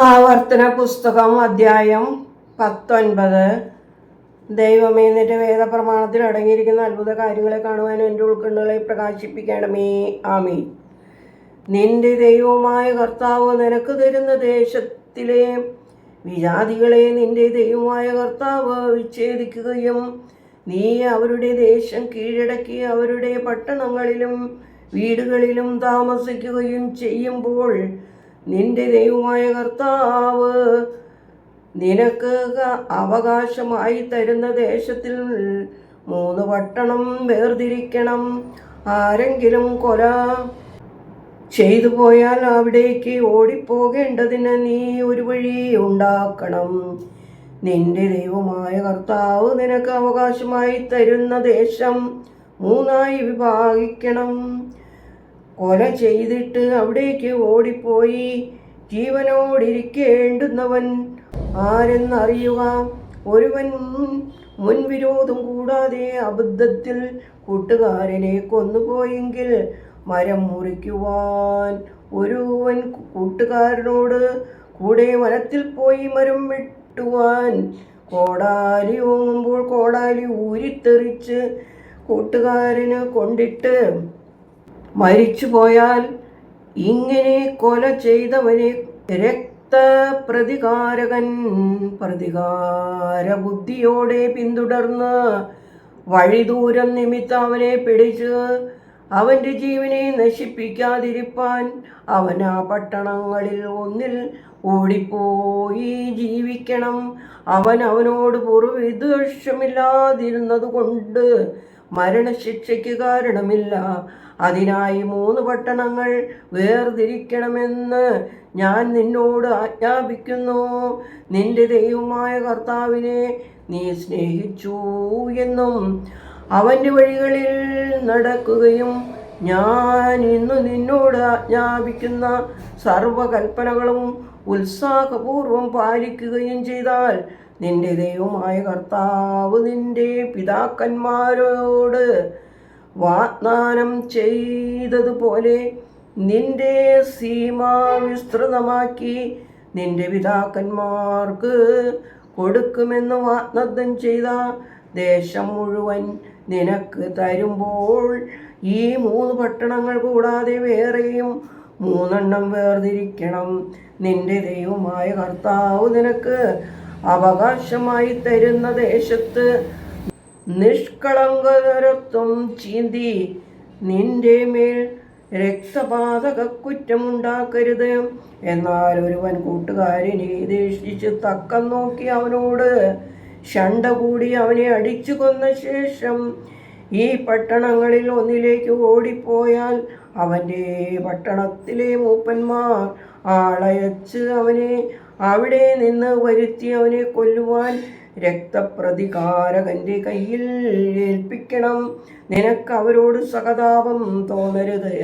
ആവർത്തന പുസ്തകം അധ്യായം 19. ദൈവമേ, നിന്റെ വേദപ്രമാണത്തിൽ അടങ്ങിയിരിക്കുന്ന അത്ഭുത കാര്യങ്ങളെ കാണുവാൻ എൻ്റെ ഉൾക്കണ്ണുകളെ പ്രകാശിപ്പിക്കണമേ. ആമീൻ. നിന്റെ ദൈവമായ കർത്താവ് നിനക്ക് തരുന്ന ദേശത്തിലെ വിജാതികളെ നിന്റെ ദൈവമായ കർത്താവ് വിച്ഛേദിക്കുകയും നീ അവരുടെ ദേശം കീഴടക്കി അവരുടെ പട്ടണങ്ങളിലും വീടുകളിലും താമസിക്കുകയും ചെയ്യുമ്പോൾ നിന്റെ ദൈവമായ കർത്താവ് നിനക്ക് അവകാശമായി തരുന്ന ദേശത്തിൽ 3 പട്ടണം വേർതിരിക്കണം. ആരെങ്കിലും കൊല ചെയ്തു പോയാൽ അവിടേക്ക് ഓടിപ്പോകേണ്ടതിന് നീ ഒരു വഴി ഉണ്ടാക്കണം. നിന്റെ ദൈവമായ കർത്താവ് നിനക്ക് അവകാശമായി തരുന്ന ദേശം 3 വിഭാഗിക്കണം. കൊല ചെയ്തിട്ട് അവിടേക്ക് ഓടിപ്പോയി ജീവനോടിരിക്കേണ്ടുന്നവൻ ആരെന്നറിയുക. ഒരുവൻ മുൻവിരോധം കൂടാതെ അബദ്ധത്തിൽ കൂട്ടുകാരനെ കൊന്നുപോയെങ്കിൽ മരം മുറിക്കുവാൻ ഒരുവൻ കൂട്ടുകാരനോട് കൂടെ വനത്തിൽ പോയി മരം വെട്ടുവാൻ കോടാലി ഓങ്ങുമ്പോൾ കോടാലി ഊരിത്തെറിച്ച് കൂട്ടുകാരന് കൊണ്ടിട്ട് മരിച്ചു പോയാൽ ഇങ്ങനെ കൊല ചെയ്തവനെ രക്തപ്രതികാരകൻ പ്രതികാര ബുദ്ധിയോടെ പിന്തുടർന്ന് വഴിദൂരം നിമിത്തം അവനെ പിടിച്ച് അവൻ്റെ ജീവനെ നശിപ്പിക്കാതിരിപ്പാൻ അവൻ ആ പട്ടണങ്ങളിൽ ഒന്നിൽ ഓടിപ്പോയി ജീവിക്കണം. അവനോട് പൂർവ്വവിദ്വേഷമില്ലാതിരുന്നത് കൊണ്ട് മരണശിക്ഷയ്ക്ക് കാരണമില്ല. അതിനായി 3 പട്ടണങ്ങൾ വേർതിരിക്കണമെന്ന് ഞാൻ നിന്നോട് ആജ്ഞാപിക്കുന്നു. നിന്റെ ദൈവമായ കർത്താവിനെ നീ സ്നേഹിച്ചു എന്നും അവൻ്റെ വഴികളിൽ നടക്കുകയും ഞാൻ ഇന്ന് നിന്നോട് ആജ്ഞാപിക്കുന്ന സർവകൽപ്പനകളും ഉത്സാഹപൂർവം പാലിക്കുകയും ചെയ്താൽ നിന്റെ ദൈവമായ കർത്താവ് നിന്റെ പിതാക്കന്മാരോട് വാഗ്ദാനം ചെയ്തതുപോലെ നിന്റെ സീമ വിസ്തൃതമാക്കി നിന്റെ പിതാക്കന്മാർക്ക് കൊടുക്കുമെന്ന് വാഗ്ദത്തം ചെയ്ത ദേശം മുഴുവൻ നിനക്ക് തരുമ്പോൾ ഈ 3 പട്ടണങ്ങൾ കൂടാതെ വേറെയും 3 വേർതിരിക്കണം. നിന്റെ ദൈവമായ കർത്താവ് നിനക്ക് അവകാശമായി തരുന്ന ദേശത്ത് നിഷ്കളങ്കരത്വം ചീന്തി നിന്റെ മേൽ രക്തപാതക കുറ്റമുണ്ടാക്കരുത്. എന്നാൽ ഒരുവൻ കൂട്ടുകാരനെ ദേഷിച്ച് തക്കം നോക്കി അവനോട് ശണ്ട കൂടി അവനെ അടിച്ചു കൊന്ന ശേഷം ഈ പട്ടണങ്ങളിൽ ഒന്നിലേക്ക് ഓടിപ്പോയാൽ അവൻ്റെ പട്ടണത്തിലെ മൂപ്പന്മാർ ആളയച്ച് അവനെ അവിടെ നിന്ന് വരുത്തി അവനെ കൊല്ലുവാൻ രക്തപ്രതികാരകന്റെ കയ്യിൽ ഏൽപ്പിക്കണം. നിനക്ക് അവരോട് സഹതാപം തോന്നരുത്.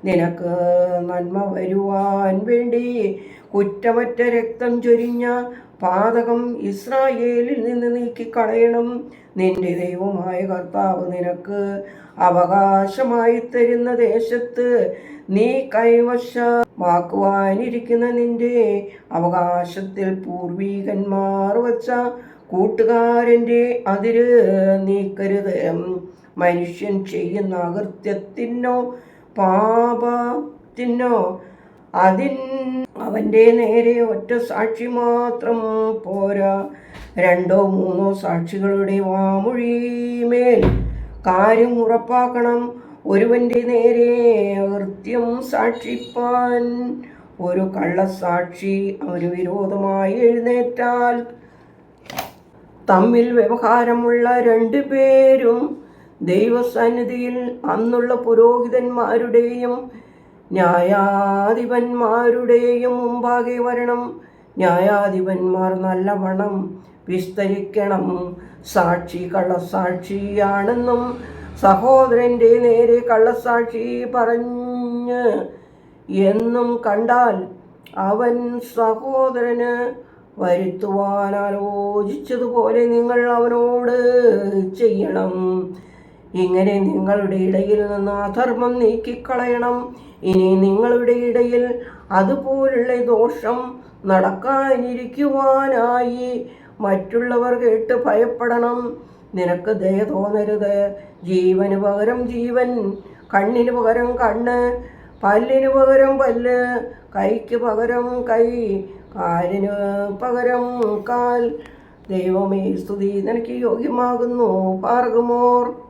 നിനക്ക് നന്മ വരുവാൻ വേണ്ടി കുറ്റമറ്റ രക്തം ചൊരിഞ്ഞ പാതകം ഇസ്രായേലിൽ നിന്ന് നീക്കിക്കളയണം. നിന്റെ ദൈവമായ കർത്താവ് നിനക്ക് അവകാശമായി തരുന്ന ദേശത്ത് നീ കൈവശമാക്കുവാനിരിക്കുന്ന നിന്റെ അവകാശത്തിൽ പൂർവീകന്മാർ വച്ച കൂട്ടുകാരൻ്റെ അതിര് നീക്കരുത്. മനുഷ്യൻ ചെയ്യുന്ന അകൃത്യത്തിനോ പാപത്തിനോ അവൻ്റെ നേരെ ഒറ്റ സാക്ഷി മാത്രം പോരാ, 2 3 സാക്ഷികളുടെ വാമൊഴിമേൽ കാര്യം ഉറപ്പാക്കണം. ഒരുവൻ്റെ നേരെ അകൃത്യം സാക്ഷിപ്പാൻ ഒരു കള്ളസാക്ഷി അവന് വിരോധമായി എഴുന്നേറ്റാൽ തമ്മിൽ വ്യവഹാരമുള്ള 2 പേരും ദൈവസന്നിധിയിൽ അന്നുള്ള പുരോഹിതന്മാരുടെയും ന്യായാധിപന്മാരുടെയും മുമ്പാകെ വരണം. ന്യായാധിപന്മാർ നല്ലവണ്ണം വിസ്തരിക്കണം. സാക്ഷി കള്ളസാക്ഷിയാണെന്നും സഹോദരൻ്റെ നേരെ കള്ളസാക്ഷി പറഞ്ഞ് എന്നും കണ്ടാൽ അവൻ സഹോദരന് വരുത്തുവാൻ ആലോചിച്ചതുപോലെ നിങ്ങൾ അവനോട് ചെയ്യണം. ഇങ്ങനെ നിങ്ങളുടെ ഇടയിൽ നിന്ന് അധർമ്മം നീക്കിക്കളയണം. ഇനി നിങ്ങളുടെ ഇടയിൽ അതുപോലുള്ള ദോഷം നടക്കാനിരിക്കുവാനായി മറ്റുള്ളവർ കേട്ട് ഭയപ്പെടണം. നിനക്ക് ദയ തോന്നരുത്. ജീവന് പകരം ജീവൻ, കണ്ണിന് പകരം കണ്ണ്, പല്ലിന് പകരം പല്ല്, കൈക്ക് പകരം കൈ, കാലിന് പകരം കാൽ. ദൈവമേ സ്തുതി, നിനക്ക് യോഗ്യമാകുന്നു. ഭാർഗമോർ.